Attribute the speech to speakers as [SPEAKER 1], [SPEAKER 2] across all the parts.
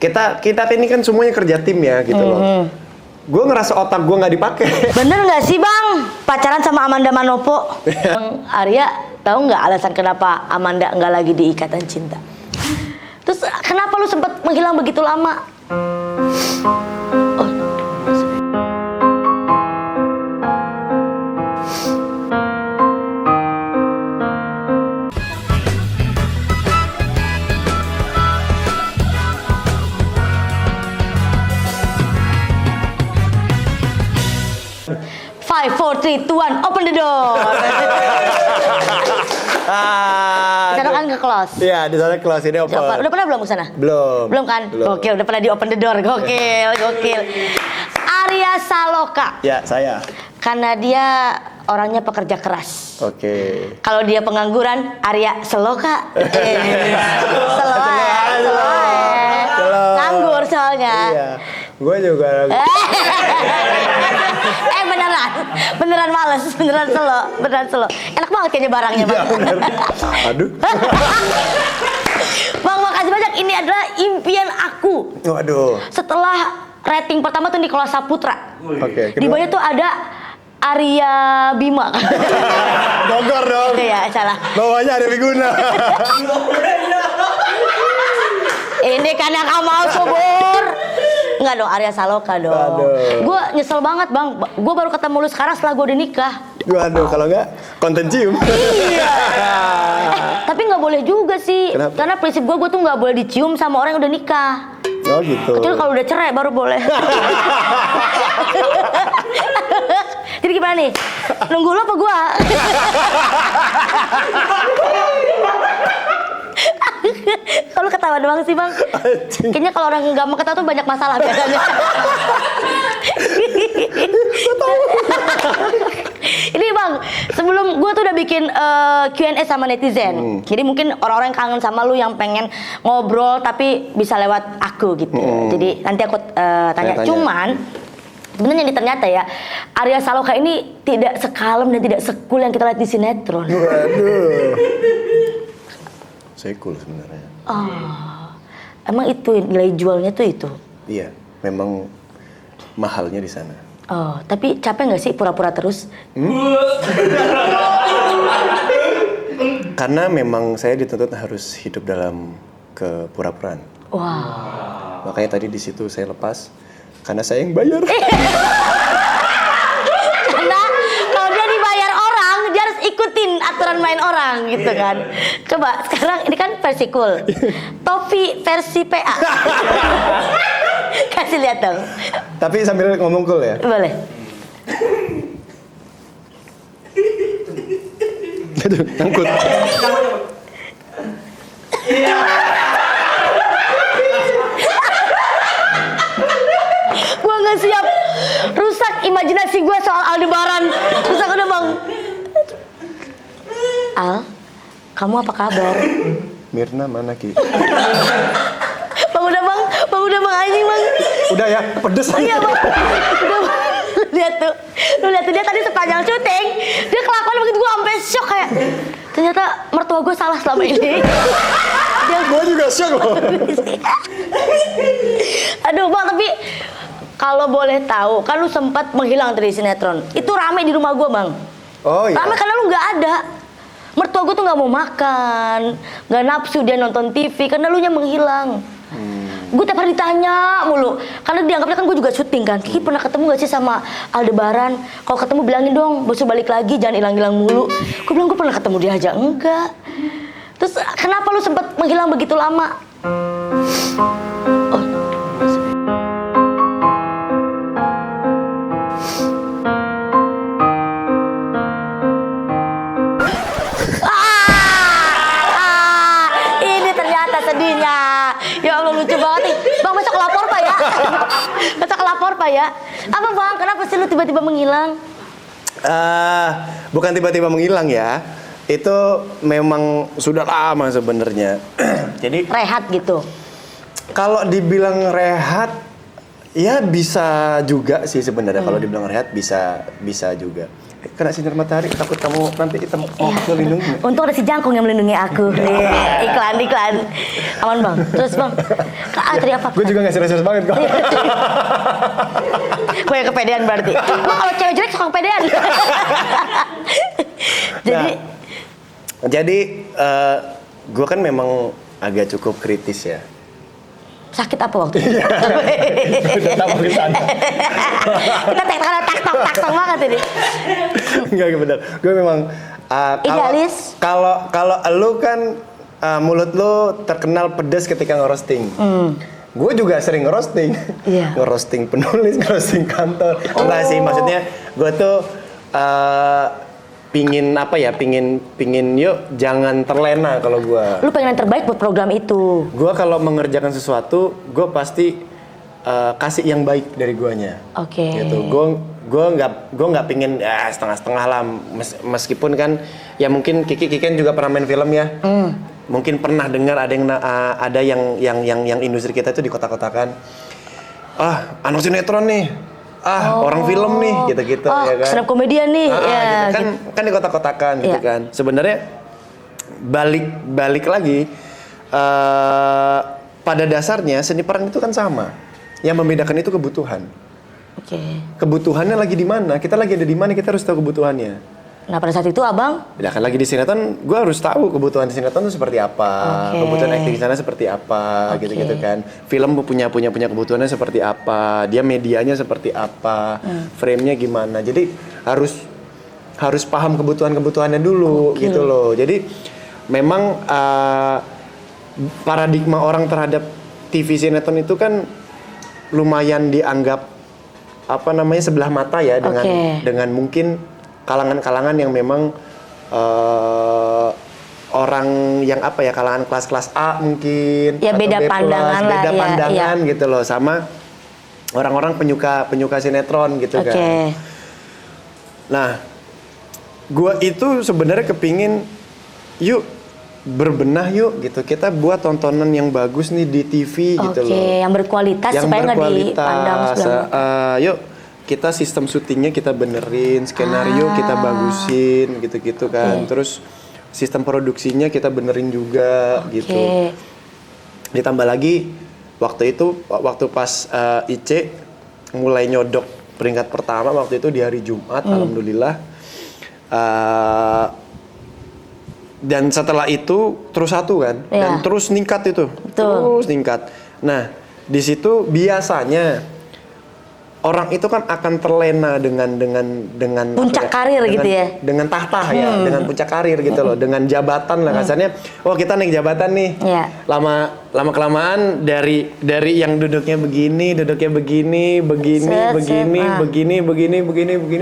[SPEAKER 1] kita ini kan semuanya kerja tim ya gitu loh. Gue ngerasa otak gue nggak dipakai.
[SPEAKER 2] Bener nggak sih bang pacaran sama Amanda Manopo? Bang Arya tahu nggak alasan kenapa Amanda nggak lagi di ikatan cinta? Terus kenapa lu sempat menghilang begitu lama? Oh. 5, 4, 3, 2, 1, open the door. Di sana kan ke close.
[SPEAKER 1] Iya, di sana close, ini open.
[SPEAKER 2] Udah pernah belum ke sana?
[SPEAKER 1] Belum.
[SPEAKER 2] Belum kan?
[SPEAKER 1] Belum.
[SPEAKER 2] Gokil, udah pernah di open the door. Gokil, gokil. Arya Saloka.
[SPEAKER 1] Ya, saya.
[SPEAKER 2] Karena dia orangnya pekerja keras.
[SPEAKER 1] Oke.
[SPEAKER 2] Kalau dia pengangguran, Arya Seloka. Seloe. Nganggur soalnya.
[SPEAKER 1] Iya. Gue juga.
[SPEAKER 2] Beneran males, beneran selo. Enak banget kayaknya barangnya, Bang.
[SPEAKER 1] Aduh.
[SPEAKER 2] Bang, makasih banyak. Ini adalah impian aku.
[SPEAKER 1] Waduh.
[SPEAKER 2] Setelah rating pertama tuh Nicholas Saputra.
[SPEAKER 1] Oke.
[SPEAKER 2] Di bawahnya tuh ada Arya Bima.
[SPEAKER 1] Bogor dong.
[SPEAKER 2] Iya, salah.
[SPEAKER 1] Bawahnya ada Wiguna.
[SPEAKER 2] Ini kan yang kamu mau subur. Enggak dong, Arya Saloka dong. Gue nyesel banget bang. Gue baru ketemu lu sekarang setelah gue udah nikah.
[SPEAKER 1] Waduh, kalau enggak konten cium.
[SPEAKER 2] Iya. Tapi nggak boleh juga sih.
[SPEAKER 1] Kenapa?
[SPEAKER 2] Karena prinsip gue tuh nggak boleh dicium sama orang yang udah nikah.
[SPEAKER 1] Oh gitu.
[SPEAKER 2] Kecuali kalau udah cerai baru boleh. Jadi gimana nih? Nunggu lo apa gua? Kalau ketawa doang sih bang. Kayaknya kalau orang nggak mau ketawa tuh banyak masalah biasanya. Ini bang, sebelum gue tuh udah bikin Q&A sama netizen. Jadi mungkin orang-orang yang kangen sama lu yang pengen ngobrol tapi bisa lewat aku gitu. Jadi nanti aku tanya. Cuman sebenarnya ini ternyata ya Arya Saloka ini tidak sekalem dan tidak sekul yang kita lihat di sinetron.
[SPEAKER 1] Waduh. Saya cool sebenarnya.
[SPEAKER 2] Oh, emang itu nilai jualnya tuh itu?
[SPEAKER 1] Iya, memang mahalnya di sana.
[SPEAKER 2] Oh, tapi capek nggak sih pura-pura terus?
[SPEAKER 1] Karena memang saya dituntut harus hidup dalam kepura-puraan.
[SPEAKER 2] Wow.
[SPEAKER 1] Makanya tadi di situ saya lepas karena saya yang bayar.
[SPEAKER 2] Karena kalau dia dibayar orang, dia harus ikutin aturan main orang gitu kan. Coba sekarang ini kan versi cool. Topi versi PA. Kasih lihat dong.
[SPEAKER 1] Tapi sambil ngomong cool ya.
[SPEAKER 2] Boleh.
[SPEAKER 1] Aduh, nyangkut.
[SPEAKER 2] Gua nggak siap. Rusak imajinasi gua soal Aldebaran. Rusak udah bang. Al, kamu apa kabar?
[SPEAKER 1] Mirna mana Ki?
[SPEAKER 2] Bang udah bang anjing bang.
[SPEAKER 1] Udah ya, pedes.
[SPEAKER 2] Iya bang. Udah bang. Lu lihat tuh dia tadi sepanjang syuting dia kelakuan begitu gua sampai shock kayak ternyata mertua gua salah selama ini.
[SPEAKER 1] Gua juga shock loh.
[SPEAKER 2] Aduh bang, tapi kalau boleh tahu kan lu sempat menghilang dari sinetron. Itu rame di rumah gua bang.
[SPEAKER 1] Oh iya.
[SPEAKER 2] Rame karena lu nggak ada. Mertua gue tuh nggak mau makan, nggak nafsu dia nonton TV karena lu nya menghilang. Gue tiap hari ditanya mulu, karena dianggapnya kan gue juga syuting kan. Kiki pernah ketemu gak sih sama Aldebaran? Kalau ketemu bilangin dong, besok balik lagi, jangan hilang-hilang mulu. Gue bilang gue pernah ketemu dia aja, enggak. Terus kenapa lu sempat menghilang begitu lama? Oh. Sedihnya, ya Allah lucu banget nih. Bang besok lapor pak ya. Besok lapor pak ya. Apa bang? Kenapa sih lu tiba-tiba menghilang?
[SPEAKER 1] Bukan tiba-tiba menghilang ya. Itu memang sudah lama sebenarnya. Jadi
[SPEAKER 2] rehat gitu.
[SPEAKER 1] Kalau dibilang rehat, ya bisa juga sih sebenarnya. Kalau dibilang rehat bisa juga. kena sinar matahari, takut kamu nanti hitam. Oh, aku lindungi.
[SPEAKER 2] Untung ada si Jangkung yang melindungi aku. Iklan. Aman bang. Terus bang, tadi apa?
[SPEAKER 1] Gue juga nggak serius banget kok.
[SPEAKER 2] Gue yang kepedean berarti. Kalau cewek jelek suka kepedean.
[SPEAKER 1] Jadi gue kan memang agak cukup kritis ya.
[SPEAKER 2] Sakit apa waktu itu?
[SPEAKER 1] Udah tahu ke sana.
[SPEAKER 2] Kita tak banget ini.
[SPEAKER 1] Enggak bener. Gue memang
[SPEAKER 2] Idealis.
[SPEAKER 1] Kalau lu kan mulut lu terkenal pedas ketika ngerosting. Gue juga sering ngerosting.
[SPEAKER 2] Iya.
[SPEAKER 1] Ngerosting penulis, ngerosting kantor. Enggak sih, maksudnya gue tuh pingin yuk jangan terlena kalau gue.
[SPEAKER 2] Lu pengen yang terbaik buat program itu.
[SPEAKER 1] Gue kalau mengerjakan sesuatu, gue pasti kasih yang baik dari guanya.
[SPEAKER 2] Oke.
[SPEAKER 1] Gitu. Gue nggak pingin setengah-setengah lah. Meskipun kan ya mungkin Kiki kan juga pernah main film ya. Mungkin pernah dengar ada yang industri kita itu dikotak-kotakan. Anak sinetron nih. Orang film nih, gitu-gitu ya kan.
[SPEAKER 2] Stand up komedian nih, ya.
[SPEAKER 1] Gitu. Kan dikotak-kotakan gitu kan. Sebenarnya balik lagi pada dasarnya seni peran itu kan sama. Yang membedakan itu kebutuhan.
[SPEAKER 2] Oke.
[SPEAKER 1] Kebutuhannya lagi di mana? Kita lagi ada di mana? Kita harus tahu kebutuhannya.
[SPEAKER 2] Nah pada saat itu abang?
[SPEAKER 1] Ya kan lagi di sinetron, gue harus tahu kebutuhan di sinetron itu seperti apa, kebutuhan akting di sana seperti apa, gitu-gitu kan. Film punya kebutuhannya seperti apa, dia medianya seperti apa, frame-nya gimana. Jadi harus paham kebutuhannya dulu, gitu loh. Jadi memang paradigma orang terhadap TV sinetron itu kan lumayan dianggap sebelah mata ya dengan mungkin kalangan-kalangan yang memang orang yang kalangan kelas-kelas A mungkin
[SPEAKER 2] ya beda pandangan lah
[SPEAKER 1] beda pandangan gitu loh sama orang-orang penyuka sinetron gitu kan. Nah, gua itu sebenarnya kepingin yuk berbenah yuk gitu, kita buat tontonan yang bagus nih di TV gitu loh,
[SPEAKER 2] yang berkualitas supaya nggak dipandang sebelah mata.
[SPEAKER 1] Yuk kita sistem syutingnya kita benerin, skenario kita bagusin gitu-gitu kan. Terus sistem produksinya kita benerin juga gitu. Ditambah lagi waktu pas IC mulai nyodok peringkat pertama waktu itu di hari Jumat, alhamdulillah. Dan setelah itu terus satu kan, dan terus ningkat itu, terus ningkat. Nah di situ biasanya orang itu kan akan terlena dengan
[SPEAKER 2] puncak karir gitu ya,
[SPEAKER 1] dengan tahta ya, dengan puncak karir gitu loh, dengan jabatan lah kasarnya. Kita naik jabatan nih, lama kelamaan dari yang duduknya begini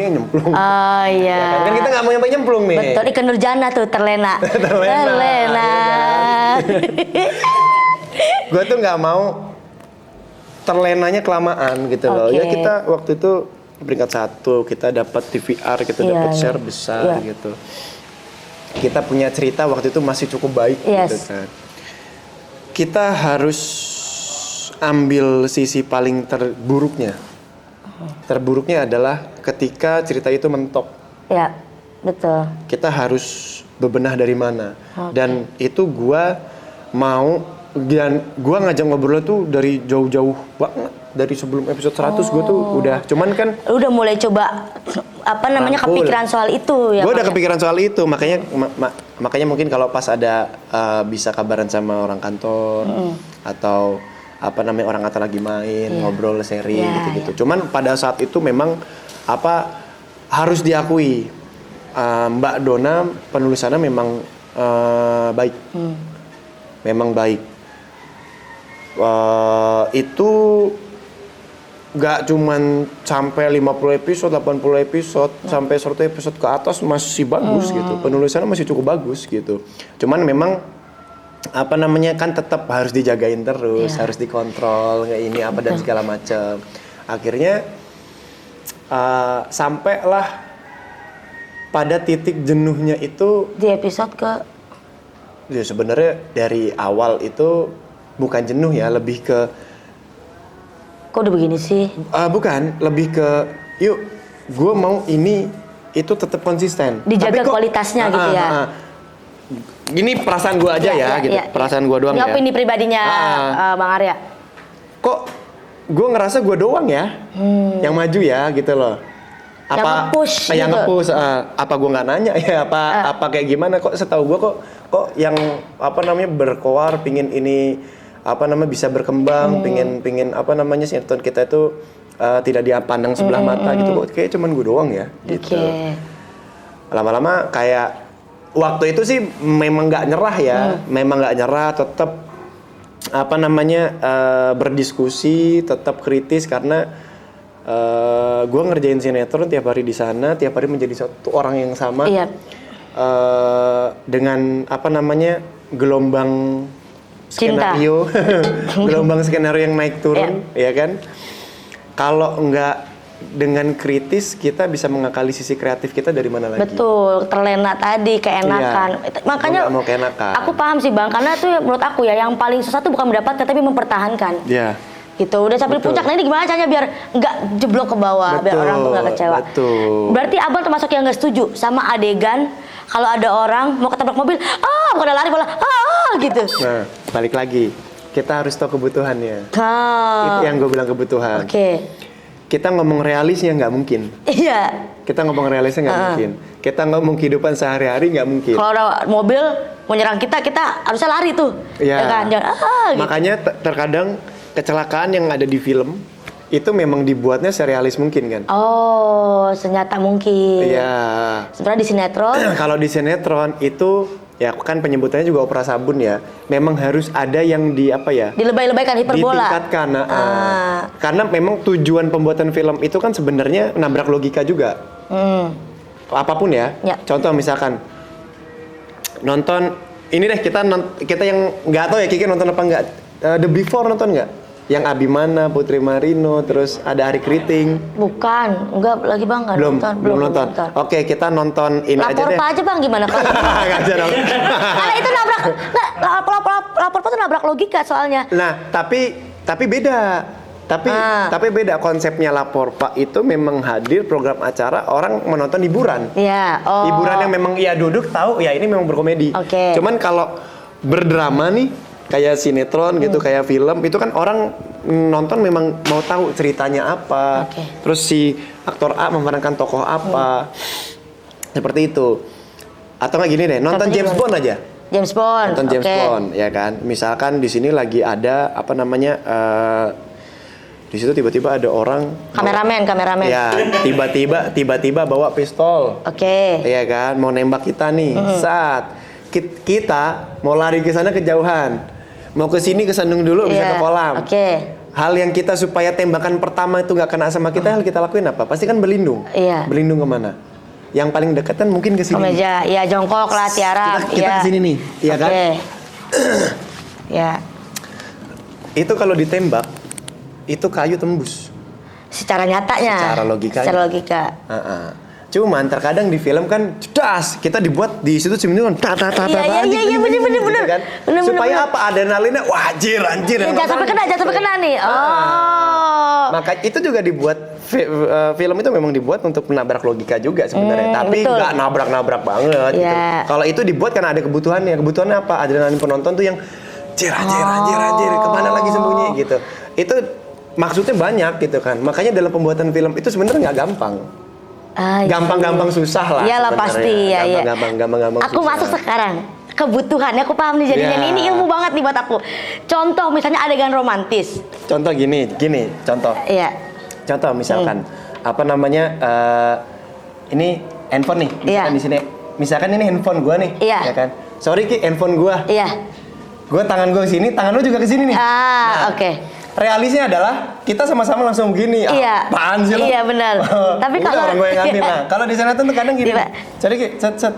[SPEAKER 1] nyemplung.
[SPEAKER 2] Oh iya.
[SPEAKER 1] Kan kita nggak mau nyemplung nih.
[SPEAKER 2] Betul, Ikke Nurjana tuh terlena. Terlena.
[SPEAKER 1] Gue tuh nggak mau terlenanya kelamaan gitu loh. Ya kita waktu itu peringkat 1, kita dapat TVR, kita dapat share besar gitu. Kita punya cerita waktu itu masih cukup baik gitu kan. Kita harus ambil sisi paling terburuknya. Terburuknya adalah ketika cerita itu mentok.
[SPEAKER 2] Ya, betul.
[SPEAKER 1] Kita harus bebenah dari mana. Dan itu gua ngajak ngobrol tuh dari jauh-jauh banget, dari sebelum episode 100 gue tuh udah, cuman kan
[SPEAKER 2] udah mulai coba kepikiran soal itu ya.
[SPEAKER 1] Gue udah kepikiran soal itu, makanya mungkin kalau pas ada bisa kabaran sama orang kantor atau orang kantor lagi main ngobrol sharing gitu-gitu. Cuman pada saat itu memang harus diakui Mbak Dona penulisannya memang baik. Memang baik. Itu gak cuman sampai 50 episode, 80 episode, sampai 100 episode ke atas masih bagus gitu. Penulisannya masih cukup bagus gitu. Cuman memang kan tetap harus dijagain terus, harus dikontrol dan segala macam. Akhirnya sampailah pada titik jenuhnya itu
[SPEAKER 2] di episode
[SPEAKER 1] ya sebenarnya dari awal itu bukan jenuh ya, lebih ke
[SPEAKER 2] kok udah begini sih?
[SPEAKER 1] Bukan, lebih ke yuk gue mau ini itu tetap konsisten.
[SPEAKER 2] Dijaga kualitasnya gitu ya.
[SPEAKER 1] Gini perasaan gue aja gitu. Perasaan gue doang
[SPEAKER 2] ini
[SPEAKER 1] ya.
[SPEAKER 2] opini pribadinya Bang Arya.
[SPEAKER 1] Kok gue ngerasa gue doang ya yang maju ya gitu loh. Apa yang nge-push apa gue nggak nanya ya apa kayak gimana kok setahu gue kok yang berkoar pingin ini bisa berkembang pingin sinetron kita itu tidak dipandang sebelah mata gitu kok kayak cuman gue doang ya gitu. Lama-lama kayak waktu itu sih memang nggak nyerah ya, memang nggak nyerah, tetap berdiskusi, tetap kritis karena gue ngerjain sinetron tiap hari di sana, tiap hari menjadi satu orang yang sama. Iya. Dengan gelombang skenario, gelombang skenario yang naik turun, ya kan? Kalau nggak dengan kritis kita bisa mengakali sisi kreatif kita dari mana lagi? Betul, terlena tadi keenakan. Iya. Makanya mau keenakan. Aku paham sih Bang, karena itu menurut aku ya yang paling susah tuh bukan mendapatkan tapi mempertahankan. Iya. Gitu, udah sampai puncak. Nah ini gimana caranya biar nggak jeblok ke bawah, biar orang tuh nggak kecewa. Betul. Berarti Abang termasuk yang nggak setuju sama adegan kalau ada orang mau ketabrak mobil, udah lari bola, gitu. Nah, balik lagi, kita harus tahu kebutuhannya. Itu yang gue bilang kebutuhan. Oke. Kita ngomong realisnya nggak mungkin. Iya. Kita ngomong realisnya nggak mungkin. Kita ngomong kehidupan sehari-hari nggak mungkin. Kalau ada mobil mau nyerang kita harusnya lari tuh. Iya. Ya kan? Jangan, gitu. Makanya terkadang kecelakaan yang ada di film itu memang dibuatnya serealis mungkin kan? Oh, senyata mungkin. Iya. Sebenarnya di sinetron. Kalau di sinetron itu ya kan penyebutannya juga opera sabun ya. Memang harus ada yang dilebay-lebaykan, hiperbola. Ditingkatkan. Karena memang tujuan pembuatan film itu kan sebenarnya nabrak logika juga. Apapun ya. Contoh misalkan nonton ini deh kita yang nggak tahu ya Kiki nonton apa nggak. The Before nonton nggak? Yang Abimana, Putri Marino, terus ada Ari Kriting. Bukan, enggak lagi Bang, belum nonton. Oke, kita nonton ini aja deh. Lapor aja Bang, gimana kalau? Enggak dong. Karena itu lapor itu nabrak logika soalnya. Nah, tapi beda. Tapi beda konsepnya Lapor Pak itu memang hadir program acara orang menonton hiburan. Iya. Oh. Hiburan yang memang duduk tahu ya ini memang berkomedi. Oke. Cuman kalau berdrama nih kayak sinetron gitu, kayak film itu kan orang nonton memang mau tahu ceritanya apa. Terus si aktor A memerankan tokoh apa. Seperti itu. Atau nggak gini deh, nonton James Bond aja. James Bond. Nonton James Bond, ya kan. Misalkan di sini lagi ada di situ tiba-tiba ada orang kameramen. Ya, tiba-tiba bawa pistol. Iya kan, mau nembak kita nih. Saat kita mau lari ke sana kejauhan. Mau ke sini kesandung dulu bisa ke kolam. Hal yang kita supaya tembakan pertama itu nggak kena sama kita, hal kita lakuin apa? Pasti kan berlindung. Berlindung kemana? Yang paling dekat kan mungkin ke sini. Meja, ya jongkok lah, tiarap. Kita ke sini nih, iya kan? Ya. Itu kalau ditembak, itu kayu tembus. Secara nyatanya. Secara logika. Cuman terkadang di film kan cedas kita dibuat di situ cuma kan iya bener kan supaya apa adrenalinnya anjir jangan sampai kena nih. Maka itu juga dibuat film itu memang dibuat untuk menabrak logika juga sebenarnya tapi nggak nabrak banget gitu. Kalau itu dibuat karena ada kebutuhannya apa adrenalin penonton tuh yang anjir kemana lagi sembunyi gitu itu maksudnya banyak gitu kan makanya dalam pembuatan film itu sebenarnya nggak gampang. Gampang-gampang susah lah. Iyalah pasti ya. Gampang-gampang. Aku susah. Masuk sekarang kebutuhannya aku paham nih jadinya ini ilmu banget nih buat aku. Contoh misalnya adegan romantis. Contoh gini contoh. Iya. Contoh misalkan ini handphone nih. Misalkan di sini. Misalkan ini handphone gua nih. Iya. Ya kan. Sorry Ki, handphone gua. Iya. Gua tangan gua ke sini, tangan lu juga ke sini nih. Oke. Realisnya adalah kita sama-sama langsung begini. Apaan sih lo? Iya benar. Tapi kalau orang gue yang ngambil. Nah, kalau di sana tuh kadang gini. Cari Ki, set.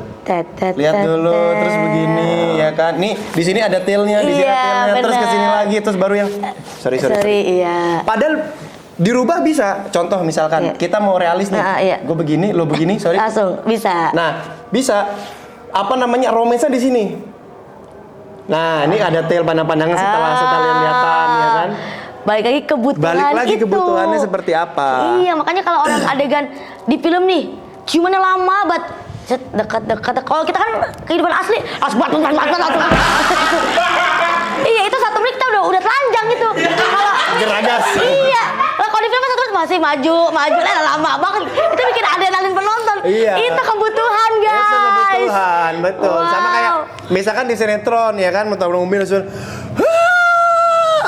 [SPEAKER 1] Lihat dulu terus begini ya kan. Nih, di sini ada tailnya, di sini ada tailnya, terus ke sini lagi terus baru yang sorry. Iya. Padahal dirubah bisa. Contoh misalkan kita mau realis nih. Gue begini, lo begini, sorry. Langsung bisa. Nah, bisa romansnya di sini. Nah, ini ada tail pandang-pandangan setelah lihatan ya kan. Balik lagi kebutuhannya seperti apa. Iya, makanya kalau orang adegan di film nih
[SPEAKER 2] ciumannya lama banget. Dekat. Kalau kita kan kehidupan asli, iya itu 1 menit kita udah telanjang gitu. Kalau
[SPEAKER 1] Geragas.
[SPEAKER 2] iya, kalau di film 1 menit masih maju lama banget. Itu bikin adrenalin penonton.
[SPEAKER 1] Iya.
[SPEAKER 2] Itu kebutuhan guys.
[SPEAKER 1] Itu kebutuhan, betul.
[SPEAKER 2] Wow.
[SPEAKER 1] Sama kayak misalkan di sinetron ya kan, motor mobil langsung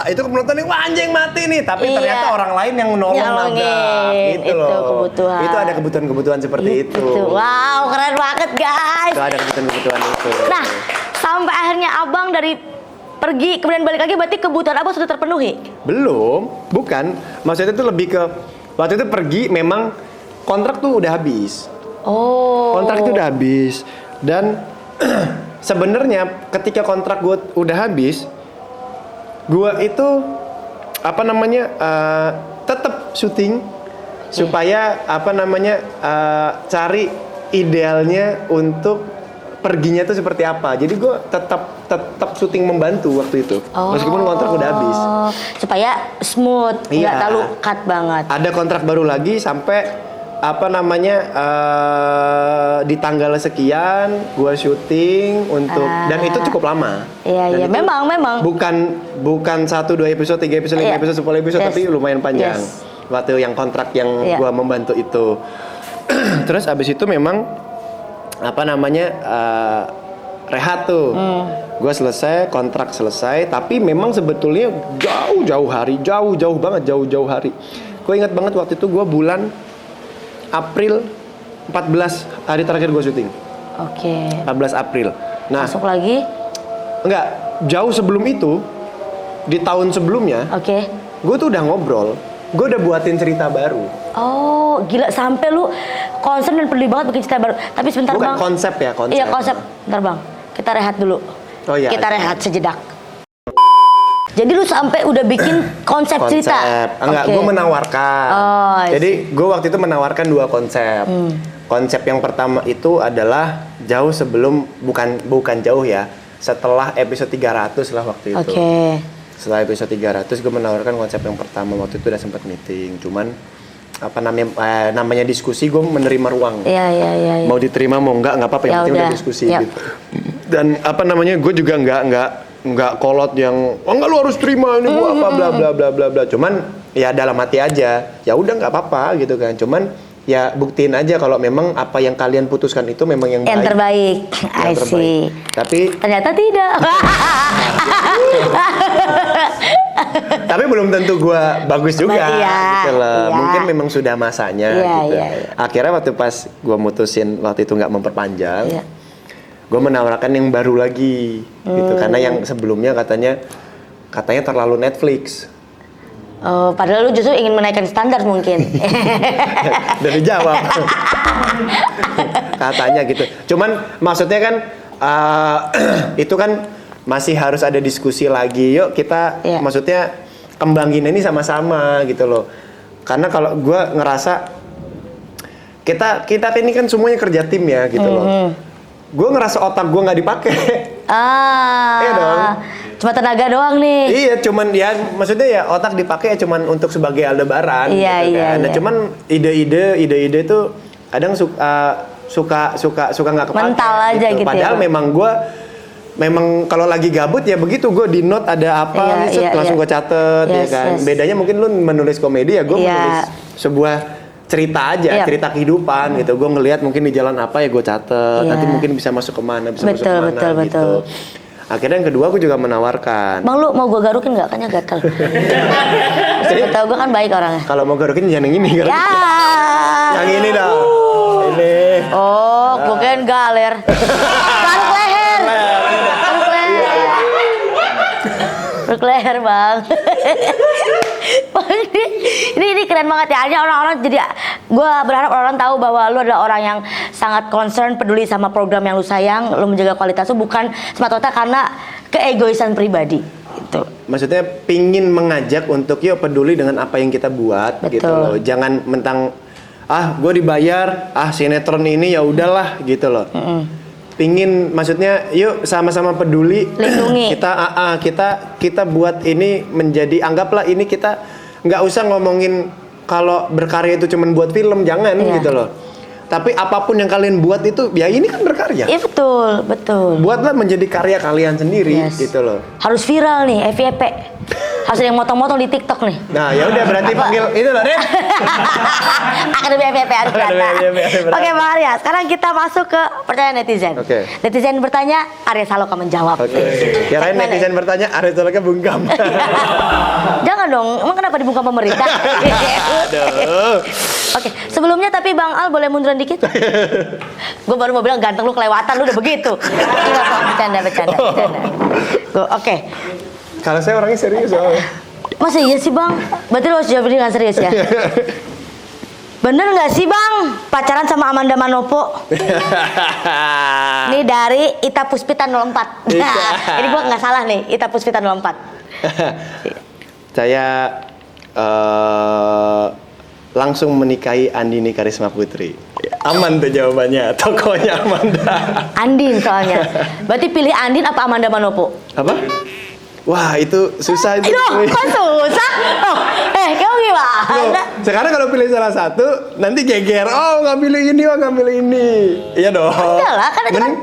[SPEAKER 1] itu penonton nih, wah anjing mati nih, tapi
[SPEAKER 2] Iya.
[SPEAKER 1] ternyata orang lain yang nolong nabrak gitu
[SPEAKER 2] itu
[SPEAKER 1] loh.
[SPEAKER 2] kebutuhan.
[SPEAKER 1] Itu ada kebutuhan-kebutuhan seperti itu.
[SPEAKER 2] Wow, keren banget guys.
[SPEAKER 1] Itu ada kebutuhan-kebutuhan itu.
[SPEAKER 2] Nah, sampai akhirnya abang dari pergi kemudian balik lagi, berarti kebutuhan abang sudah terpenuhi?
[SPEAKER 1] Belum, bukan. Maksudnya itu lebih ke waktu itu pergi memang kontrak tuh udah habis.
[SPEAKER 2] Oh.
[SPEAKER 1] Kontrak itu udah habis dan sebenarnya ketika kontrak gue udah habis, gue itu tetap syuting supaya cari idealnya untuk perginya itu seperti apa. Jadi gue tetap syuting membantu waktu itu, meskipun kontrak udah habis.
[SPEAKER 2] Supaya smooth, nggak terlalu cut banget.
[SPEAKER 1] Ada kontrak baru lagi sampai di tanggal sekian gue syuting untuk dan itu cukup lama.
[SPEAKER 2] Iya, memang.
[SPEAKER 1] Bukan 1, 2 episode, 3 episode, 5 episode, 10 episode, tapi lumayan panjang. Waktu yang kontrak yang gue membantu itu. Terus abis itu memang rehat tuh. Gue selesai, kontrak selesai, tapi memang sebetulnya jauh-jauh hari. Gue ingat banget waktu itu gue bulan April 14 hari terakhir gue syuting.
[SPEAKER 2] Oke.
[SPEAKER 1] 14 April. Nah,
[SPEAKER 2] masuk lagi?
[SPEAKER 1] Enggak, jauh sebelum itu, di tahun sebelumnya, gue tuh udah ngobrol, gue udah buatin cerita baru.
[SPEAKER 2] Oh, gila, sampai lu concern dan peduli banget bikin cerita baru. Tapi sebentar
[SPEAKER 1] Bukan
[SPEAKER 2] bang.
[SPEAKER 1] konsep ya, konsep.
[SPEAKER 2] Iya konsep. Bentar bang, kita rehat dulu.
[SPEAKER 1] Oh iya.
[SPEAKER 2] Kita rehat sejedak. Jadi lu sampai udah bikin konsep cerita?
[SPEAKER 1] Enggak, gue menawarkan. Jadi gue waktu itu menawarkan 2 konsep. Konsep yang pertama itu adalah jauh sebelum, bukan jauh ya, setelah episode 300 lah waktu itu. Setelah episode 300 gue menawarkan konsep yang pertama. Waktu itu udah sempat meeting, cuman namanya diskusi, gue menerima ruang.
[SPEAKER 2] Iya.
[SPEAKER 1] Mau diterima mau enggak apa-apa, yang penting udah diskusi gitu. Dan gue juga enggak kolot yang enggak lu harus terima ini gua apa bla bla bla bla bla. Cuman ya dalam hati aja, ya udah enggak apa-apa gitu kan. Cuman ya buktiin aja kalau memang apa yang kalian putuskan itu memang yang
[SPEAKER 2] terbaik. I see.
[SPEAKER 1] Tapi
[SPEAKER 2] ternyata tidak.
[SPEAKER 1] Tapi belum tentu gue bagus juga gitu loh. Mungkin memang sudah masanya gitu. Akhirnya waktu pas gue mutusin waktu itu nggak memperpanjang, gue menawarkan yang baru lagi gitu, karena yang sebelumnya katanya terlalu Netflix.
[SPEAKER 2] Oh, padahal lu justru ingin menaikkan standar mungkin.
[SPEAKER 1] Dari jawab. Katanya gitu. Cuman maksudnya kan itu kan masih harus ada diskusi lagi. Yuk kita maksudnya kembangin ini sama-sama gitu loh. Karena kalau gue ngerasa kita ini kan semuanya kerja tim ya gitu loh. Gue ngerasa otak gue nggak dipakai. Iya dong.
[SPEAKER 2] Cuma tenaga doang nih.
[SPEAKER 1] Iya, cuman ya maksudnya ya otak dipakai ya cuman untuk sebagai Aldebaran gitu kan. Nah, cuman ide-ide itu kadang suka nggak kepake.
[SPEAKER 2] Mental aja gitu.
[SPEAKER 1] Padahal memang gue kalau lagi gabut ya begitu, gue di note ada apa langsung gue catet ya kan. Bedanya mungkin lu menulis komedi ya, gue menulis sebuah cerita aja, cerita kehidupan gitu. Gue ngelihat mungkin di jalan apa ya gue catet. Nanti mungkin bisa masuk kemana, masuk kemana gitu. Akhirnya yang kedua aku juga menawarkan.
[SPEAKER 2] Bang, lu mau gue garukin nggak? Kayaknya gatel. Tahu gue kan baik orangnya.
[SPEAKER 1] Kalau mau garukin jangan yang ini. Yang ini dong. Ini.
[SPEAKER 2] Oh, gue kan galer. Garuk leher. Garuk leher, Bang. ini keren banget ya. Aja orang-orang jadi, gue berharap orang tahu bahwa lu adalah orang yang sangat concern, peduli sama program yang lu sayang, lu menjaga kualitas lu bukan semata-mata karena keegoisan pribadi. Gitu.
[SPEAKER 1] Maksudnya pingin mengajak untuk yuk peduli dengan apa yang kita buat.
[SPEAKER 2] Betul.
[SPEAKER 1] Gitu loh. Jangan mentang gue dibayar, sinetron ini ya udahlah gitu loh. Pingin maksudnya yuk sama-sama peduli,
[SPEAKER 2] lindungi.
[SPEAKER 1] kita buat ini menjadi, anggaplah ini kita nggak usah ngomongin kalau berkarya itu cuman buat film, jangan gitu loh. Tapi apapun yang kalian buat itu, ya ini kan berkarya.
[SPEAKER 2] Iya betul.
[SPEAKER 1] Buatlah menjadi karya kalian sendiri, gitu loh.
[SPEAKER 2] Harus viral nih, FYP. Harus ada yang motong-motong di TikTok nih.
[SPEAKER 1] Nah, ya udah berarti panggil itu loh, Ren.
[SPEAKER 2] Akademi FYP harus datang. Oke, Bang Arya. Sekarang kita masuk ke pertanyaan netizen.
[SPEAKER 1] Oke.
[SPEAKER 2] Netizen bertanya, Arya Saloka menjawab.
[SPEAKER 1] Oke. Kirain netizen bertanya, Arya Saloka bungkam.
[SPEAKER 2] Jangan dong, emang kenapa dibungkam pemerintah?
[SPEAKER 1] Aduh.
[SPEAKER 2] Oke, sebelumnya tapi Bang Al boleh munduran dikit? Gue baru mau bilang ganteng lu kelewatan, lu udah begitu. Bercanda. Oke.
[SPEAKER 1] Kalau saya orangnya serius soalnya.
[SPEAKER 2] Masa iya sih Bang? Berarti lu harus jawab ini gak serius ya? Bener gak sih Bang pacaran sama Amanda Manopo? Ini dari Ita Puspita 04. Ini gua gak salah nih, Ita Puspita 04.
[SPEAKER 1] Saya langsung menikahi Andini Karisma Putri. Aman tuh jawabannya, tokonya Amanda.
[SPEAKER 2] Andin soalnya. Berarti pilih Andin apa Amanda Manopo?
[SPEAKER 1] Apa? Wah itu susah itu.
[SPEAKER 2] Aduh, kok susah? Oh, kamu gimana?
[SPEAKER 1] Sekarang kalau pilih salah satu, nanti geger. Oh nggak pilih ini, nggak pilih ini. Iya dong.
[SPEAKER 2] Enggak lah, kan itu kan.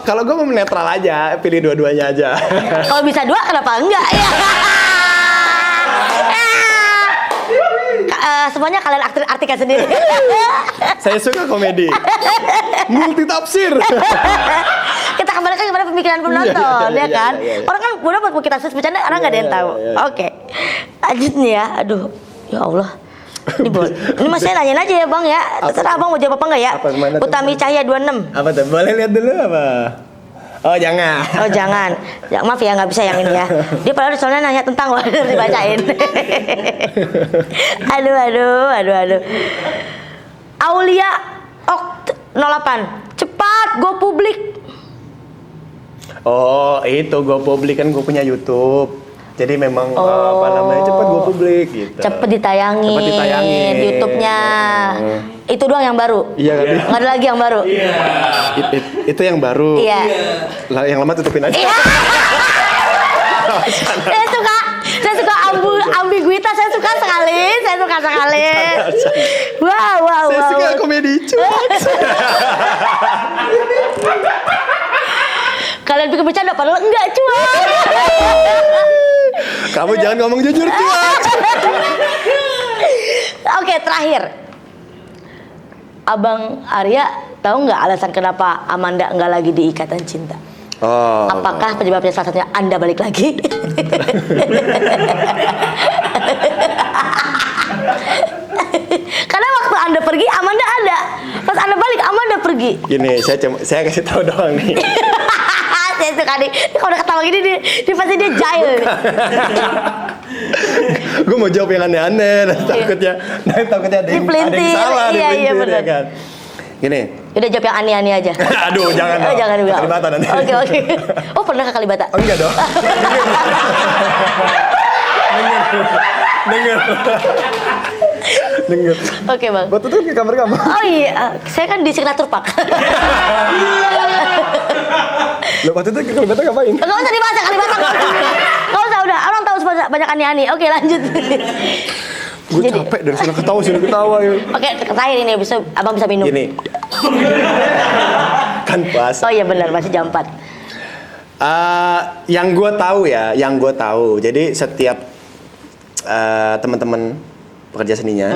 [SPEAKER 1] Kalau gue mau netral aja, pilih dua-duanya aja.
[SPEAKER 2] Kalau bisa dua, kenapa enggak? Ya. Semuanya kalian artikan sendiri.
[SPEAKER 1] Saya suka komedi. Multitafsir.
[SPEAKER 2] Kita kembalikan kepada pemikiran penonton, ya kan? Orang kan udah buat kita bercanda, orang nggak ada yang tahu. Oke, lanjut nih ya. Aduh, ya Allah. Ini masih nanyain aja ya Bang ya. Terserah Abang mau jawab apa enggak ya? Utami Cahya 26.
[SPEAKER 1] Apa tuh? Boleh lihat dulu apa? Oh jangan.
[SPEAKER 2] Oh jangan. Ya, maaf ya nggak bisa yang ini ya. Dia padahal soalnya nanya tentang lo harus dibacain. Aduh. Aulia Okt 08. Cepat go publik.
[SPEAKER 1] Oh itu go publik kan gue punya YouTube. Jadi memang apa namanya cepat go publik gitu.
[SPEAKER 2] Cepet ditayangin YouTube-nya. Itu doang yang baru.
[SPEAKER 1] Iya kan?
[SPEAKER 2] Nggak ada lagi yang baru.
[SPEAKER 1] Itu yang baru.
[SPEAKER 2] Iya.
[SPEAKER 1] Yang lama tutupin aja.
[SPEAKER 2] Iya. Saya suka ambiguitas. Saya suka sekali. Wow.
[SPEAKER 1] Saya suka komedi cuaks.
[SPEAKER 2] Kalian pikir bercanda padahal enggak cuak.
[SPEAKER 1] Kamu jangan ngomong jujur cuaks.
[SPEAKER 2] Oke, terakhir. Abang Arya tahu nggak alasan kenapa Amanda nggak lagi di Ikatan Cinta?
[SPEAKER 1] Oh.
[SPEAKER 2] Apakah penyebabnya salah satunya Anda balik lagi? Karena waktu Anda pergi Amanda ada, pas Anda balik Amanda pergi.
[SPEAKER 1] Gini, saya kasih tahu doang nih.
[SPEAKER 2] Saya suka nih, kalau udah ketawa gini dia pasti dia jahil.
[SPEAKER 1] Gue mau jawab yang aneh-aneh, takutnya ada yang salah,
[SPEAKER 2] iya benar.
[SPEAKER 1] Ya kan? Gini.
[SPEAKER 2] Udah jawab yang aneh-aneh aja.
[SPEAKER 1] Aduh, jangan dong.
[SPEAKER 2] Jangan bilang.
[SPEAKER 1] Kalibata nanti.
[SPEAKER 2] Oke. Oh, pernah ke Kalibata?
[SPEAKER 1] Oh, enggak dong. Dengar.
[SPEAKER 2] Oke, Bang.
[SPEAKER 1] Waktu itu ke kamar kamu.
[SPEAKER 2] Oh iya, saya kan di Signature Park.
[SPEAKER 1] Lo waktu itu ke Kalibata ngapain?
[SPEAKER 2] Enggak usah dibahas Kalibata. Enggak usah, udah. Orang tahu banyak aneh-aneh. Oke, lanjut.
[SPEAKER 1] Gue capek dari sana ketawa sini ketawa ya.
[SPEAKER 2] Oke, terakhir ini Abang bisa minum.
[SPEAKER 1] Gini. Kan puasa.
[SPEAKER 2] Oh iya benar, masih jam 4.
[SPEAKER 1] Yang gue tahu. Jadi setiap teman-teman pekerja seninya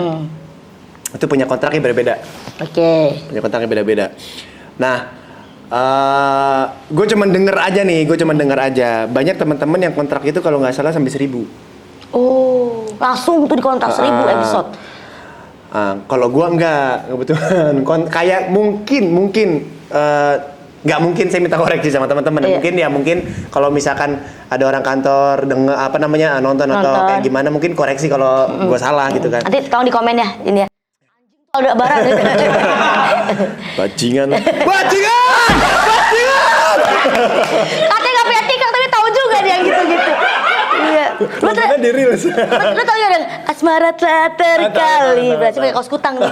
[SPEAKER 1] itu punya kontraknya berbeda.
[SPEAKER 2] Oke.
[SPEAKER 1] Punya kontraknya beda-beda. Nah, gue cuma denger aja. Banyak teman-teman yang kontrak itu kalau nggak salah sampai 1.000.
[SPEAKER 2] Oh, langsung tuh dikontrak 1.000 episode.
[SPEAKER 1] Kalau gue enggak, kebetulan. Kayak mungkin. Nggak mungkin saya minta koreksi sama teman-teman.
[SPEAKER 2] Iya.
[SPEAKER 1] Mungkin kalau misalkan ada orang kantor nonton atau kayak gimana mungkin koreksi kalau gue salah gitu kan.
[SPEAKER 2] Nanti tolong di komen ya ini ya. Anjing kalau udah barang.
[SPEAKER 1] Bajingan.
[SPEAKER 2] Katanya nggak punya TikTok tapi tahu juga dia yang gitu-gitu. Iya.
[SPEAKER 1] Lu di reels.
[SPEAKER 2] Lu tahu ya yang asmara telah terkali. Berarti pakai kaos kutang nih.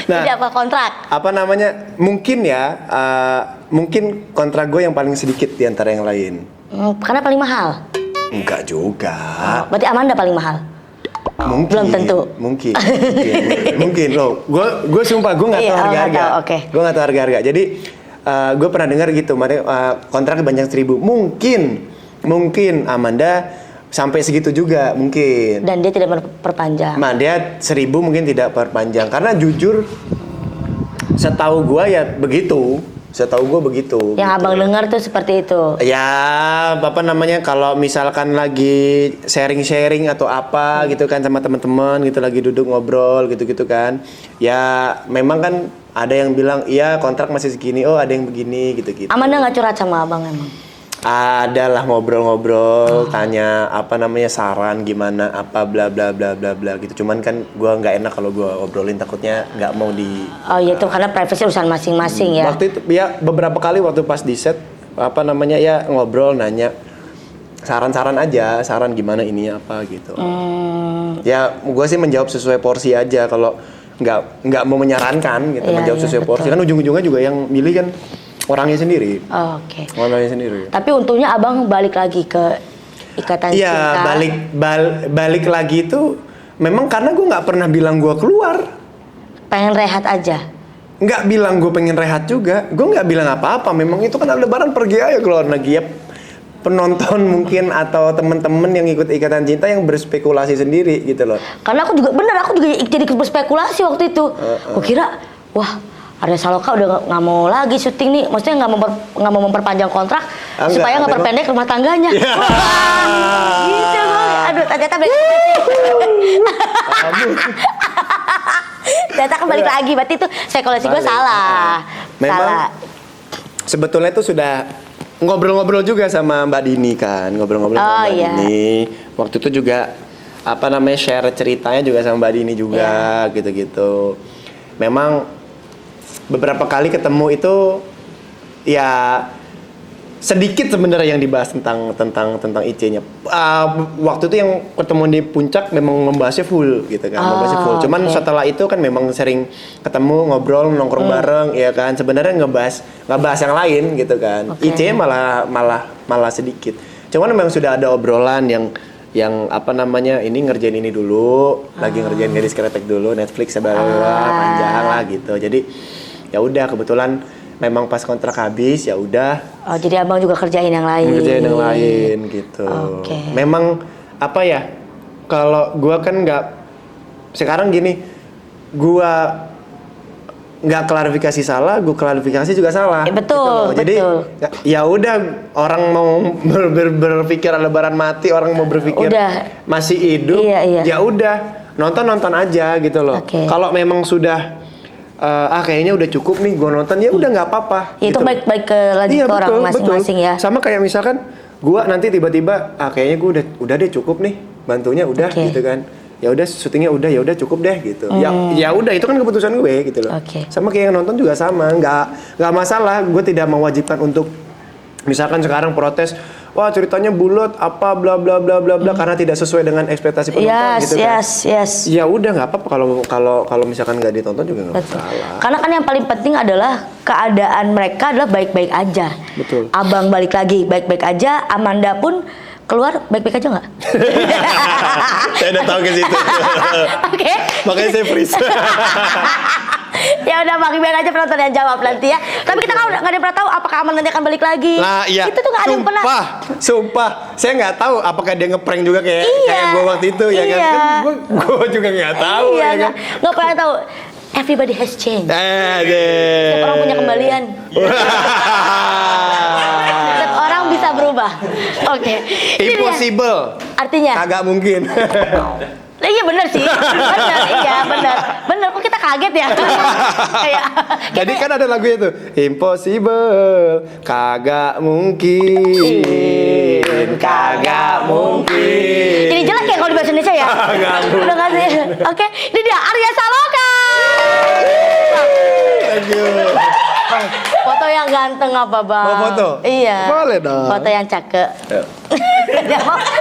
[SPEAKER 1] Nah,
[SPEAKER 2] jadi apa kontrak?
[SPEAKER 1] Apa namanya? Mungkin kontrak gue yang paling sedikit di antara yang lain.
[SPEAKER 2] Karena paling mahal.
[SPEAKER 1] Enggak juga.
[SPEAKER 2] Berarti Amanda paling mahal. Belum tentu.
[SPEAKER 1] Mungkin loh. Gue sumpah gue nggak tahu harga-harga.
[SPEAKER 2] Okay.
[SPEAKER 1] Gue nggak tahu harga-harga. Jadi gue pernah dengar gitu, kontraknya banyak 1.000. Mungkin Amanda sampai segitu juga mungkin.
[SPEAKER 2] Dan dia tidak memperpanjang.
[SPEAKER 1] Dia 1.000 mungkin tidak perpanjang karena jujur setahu gue ya begitu. Setahu gue begitu.
[SPEAKER 2] Yang
[SPEAKER 1] gitu.
[SPEAKER 2] abang dengar tuh seperti itu.
[SPEAKER 1] Ya, apa namanya, kalau misalkan lagi sharing atau apa gitu kan sama teman-teman gitu, lagi duduk ngobrol gitu kan. Ya, memang kan ada yang bilang, iya kontrak masih segini, oh ada yang begini gitu.
[SPEAKER 2] Amanda nggak curhat sama abang emang?
[SPEAKER 1] Adalah ngobrol-ngobrol, tanya apa namanya, saran gimana, apa bla bla bla bla bla gitu. Cuman kan gua nggak enak kalau gua ngobrolin, takutnya nggak mau di.
[SPEAKER 2] Oh iya, itu karena privasi urusan masing-masing ya.
[SPEAKER 1] Waktu itu ya beberapa kali waktu pas di set apa namanya ya ngobrol, nanya saran-saran aja, saran gimana ini apa gitu. Ya gua sih menjawab sesuai porsi aja, kalau nggak mau menyarankan gitu, menjawab sesuai porsi. Kan ujung-ujungnya juga yang milih kan orangnya sendiri.
[SPEAKER 2] Oke.
[SPEAKER 1] Orangnya sendiri.
[SPEAKER 2] Tapi untungnya abang balik lagi ke ikatan cinta.
[SPEAKER 1] Iya, balik lagi itu memang karena gue nggak pernah bilang gue keluar.
[SPEAKER 2] Pengen rehat aja.
[SPEAKER 1] Nggak bilang gue pengen rehat juga. Gue nggak bilang apa-apa. Memang itu kan lebaran pergi aja keluar negeri ya. Penonton mungkin atau teman-teman yang ikut ikatan cinta yang berspekulasi sendiri gitu loh.
[SPEAKER 2] Karena aku juga jadi ikut berspekulasi waktu itu. Gue kira, wah, Arya Saloka udah nggak mau lagi syuting nih, maksudnya nggak mau memperpanjang kontrak supaya nggak perpendek rumah tangganya.
[SPEAKER 1] Yeah.
[SPEAKER 2] Wah, gitu gue. Aduh, ternyata balik. Ternyata kembali lagi, berarti itu spekulasi gue salah.
[SPEAKER 1] Memang
[SPEAKER 2] salah.
[SPEAKER 1] Sebetulnya itu sudah ngobrol-ngobrol juga sama Mbak Dini kan, ngobrol-ngobrol sama Mbak Dini. Waktu itu juga apa namanya, share ceritanya juga sama Mbak Dini juga gitu-gitu. Memang beberapa kali ketemu itu ya sedikit sebenarnya yang dibahas tentang IC-nya. Waktu itu yang ketemu di puncak memang membahasnya full gitu kan, membahasnya full. Cuman setelah itu kan memang sering ketemu, ngobrol, nongkrong bareng, ya kan. Sebenarnya ngebahas yang lain gitu kan. IC-nya malah sedikit. Cuman memang sudah ada obrolan yang apa namanya, ini ngerjain ini dulu, lagi ngerjain Gadis Kretek dulu, Netflix panjang lah gitu. Jadi ya udah, kebetulan memang pas kontrak habis ya udah.
[SPEAKER 2] Oh, jadi abang juga kerjain yang lain.
[SPEAKER 1] Kerjain yang lain gitu. Memang apa ya? Kalau gua kan sekarang gini, gua nggak klarifikasi salah, gua klarifikasi juga salah.
[SPEAKER 2] Betul.
[SPEAKER 1] Gitu. Jadi ya udah, orang mau berpikir lebaran mati, orang mau berpikir masih hidup, ya udah nonton aja gitu loh. Kalau memang sudah kayaknya udah cukup nih gue nonton, ya udah nggak apa-apa.
[SPEAKER 2] Itu
[SPEAKER 1] gitu.
[SPEAKER 2] baik ke lagi ke orang masing-masing ya.
[SPEAKER 1] Sama kayak misalkan gue nanti tiba-tiba kayaknya gue udah deh cukup nih, bantunya udah gitu kan. Ya udah syutingnya udah cukup deh gitu. Ya udah, itu kan keputusan gue gitu loh. Sama kayak yang nonton juga sama, nggak masalah. Gue tidak mewajibkan untuk misalkan sekarang protes, wah ceritanya bulat apa bla bla bla bla bla karena tidak sesuai dengan ekspektasi penonton gitu kan. Ya udah, nggak apa-apa kalau misalkan nggak ditonton juga nggak masalah.
[SPEAKER 2] Karena kan yang paling penting adalah keadaan mereka adalah baik-baik aja.
[SPEAKER 1] Betul.
[SPEAKER 2] Abang balik lagi baik-baik aja, Amanda pun keluar baik-baik aja nggak?
[SPEAKER 1] Saya udah tahu ke situ. Makanya saya freeze.
[SPEAKER 2] Ya udah, baik-baik aja, penonton yang jawab nanti ya. Tapi kita kan nggak ada yang pernah tahu apakah Aman nanti akan balik lagi.
[SPEAKER 1] Nah iya.
[SPEAKER 2] Itu tuh nggak ada yang pernah.
[SPEAKER 1] Sumpah, saya nggak tahu apakah dia ngeprank juga kayak gue waktu itu ya kan. Gue juga nggak tahu ya kan.
[SPEAKER 2] Nggak pernah tahu. Everybody has changed. Setiap orang punya kembalian. Setiap orang bisa berubah.
[SPEAKER 1] Impossible.
[SPEAKER 2] Artinya?
[SPEAKER 1] Agak mungkin.
[SPEAKER 2] Iya benar sih, benar. Kok kita kaget ya?
[SPEAKER 1] Jadi kan ada lagu itu, impossible, kagak mungkin.
[SPEAKER 2] Jadi jelek ya kalau di bahasa Indonesia ya? Udah nggak sih? Oke, ini dia Arya Saloka.
[SPEAKER 1] Thank you.
[SPEAKER 2] Foto yang ganteng apa bang?
[SPEAKER 1] Mau foto?
[SPEAKER 2] Iya.
[SPEAKER 1] Boleh dong.
[SPEAKER 2] Foto yang cakep.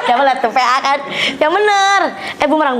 [SPEAKER 2] Dia mau lihat tuh PA kan? Yang bener. Bumerang.